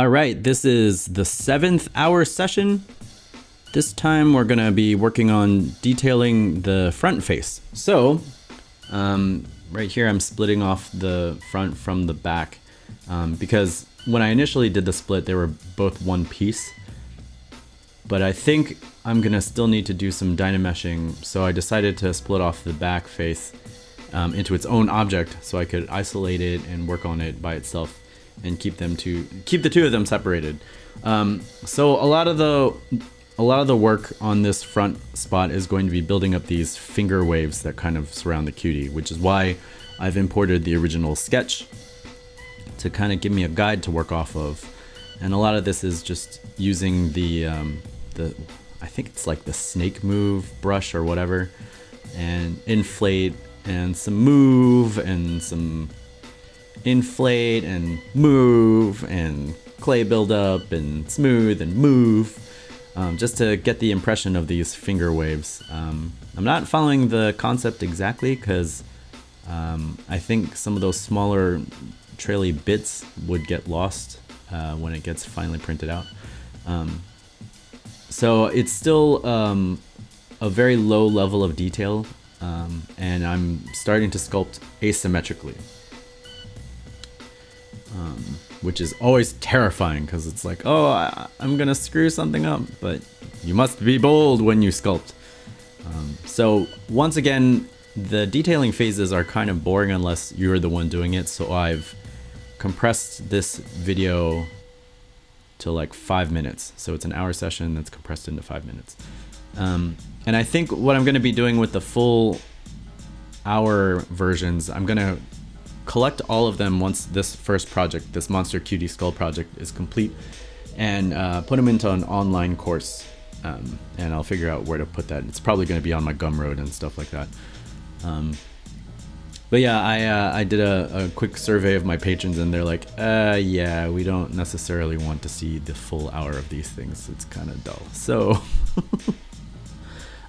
All right, this is the 7th hour session. This time we're gonna be working on detailing the front face. So, right here I'm splitting off the front from the back because when I initially did the split, they were both one piece. But I think I'm gonna still need to do some dynameshing, so I decided to split off the back face into its own object so I could isolate it and work on it by itself and keep the two of them separated. So a lot of the work on this front spot is going to be building up these finger waves that kind of surround the cutie, which is why I've imported the original sketch to kind of give me a guide to work off of. And a lot of this is just using the I think it's like the snake move brush or whatever, and inflate and some move and some inflate and move and clay buildup and smooth and move, just to get the impression of these finger waves. I'm not following the concept exactly because I think some of those smaller traily bits would get lost when it gets finally printed out. So it's still a very low level of detail, and I'm starting to sculpt asymmetrically. Which is always terrifying because it's like, oh, I'm gonna screw something up, but you must be bold when you sculpt. So once again, the detailing phases are kind of boring unless you're the one doing it, so I've compressed this video to like 5 minutes. So it's an hour session that's compressed into 5 minutes. And I think what I'm gonna be doing with the full hour versions, I'm gonna collect all of them once this first project, this Monster Cutie Skull project, is complete, and put them into an online course, and I'll figure out where to put that. It's probably going to be on my Gumroad and stuff like that. But yeah, I did a quick survey of my patrons, and they're like, yeah, we don't necessarily want to see the full hour of these things. It's kind of dull. So,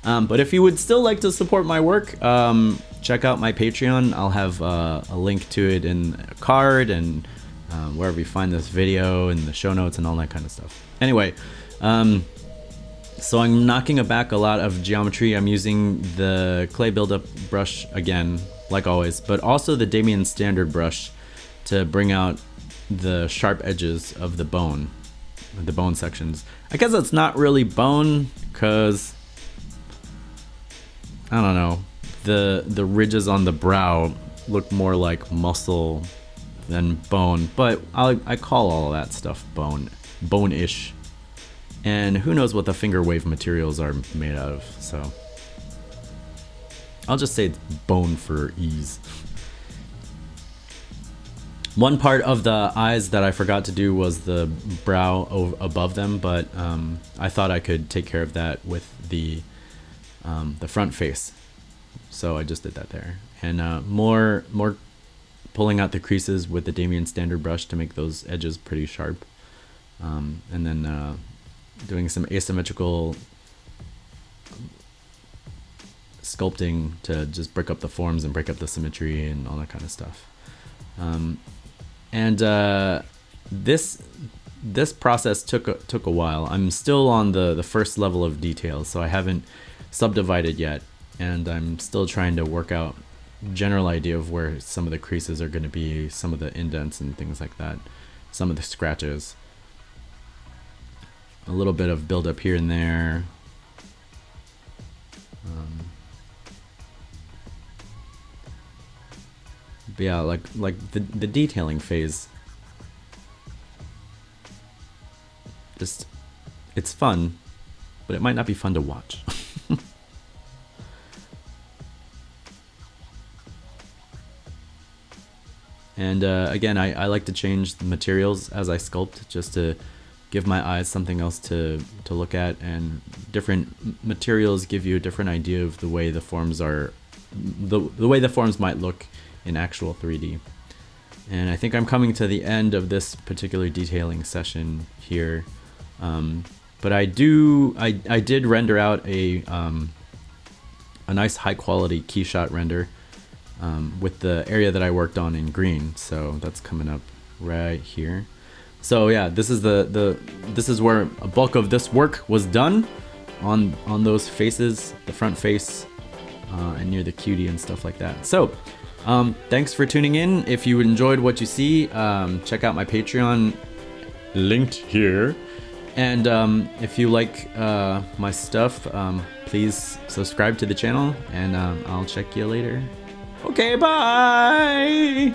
but if you would still like to support my work, check out my Patreon. I'll have a link to it in a card and wherever you find this video, and the show notes and all that kind of stuff. Anyway, so I'm knocking back a lot of geometry. I'm using the clay buildup brush again, like always, but also the Damien standard brush to bring out the sharp edges of the bone sections. I guess it's not really bone because, I don't know, the ridges on the brow look more like muscle than bone, but I call all of that stuff bone-ish. And who knows what the finger wave materials are made out of, so I'll just say it's bone for ease. One part of the eyes that I forgot to do was the brow above them, but I thought I could take care of that with the front face. So I just did that there, and more pulling out the creases with the Damien standard brush to make those edges pretty sharp, and then doing some asymmetrical sculpting to just break up the forms and break up the symmetry and all that kind of stuff. This process took a while. I'm still on the first level of detail, so I haven't subdivided yet. And I'm still trying to work out general idea of where some of the creases are going to be, some of the indents and things like that, some of the scratches. A little bit of build up here and there. But yeah, like the detailing phase, just, it's fun, but it might not be fun to watch. And again, I like to change the materials as I sculpt, just to give my eyes something else to look at, and different materials give you a different idea of the way the forms are, the way the forms might look in actual 3D. And I think I'm coming to the end of this particular detailing session here, but I did render out a nice high quality key shot render with the area that I worked on in green, so that's coming up right here. So yeah, this is this is where a bulk of this work was done on those faces, the front face, and near the cutie and stuff like that. So thanks for tuning in. If you enjoyed what you see, check out my Patreon, linked here. And if you like my stuff, please subscribe to the channel, and I'll check you later. Okay, bye!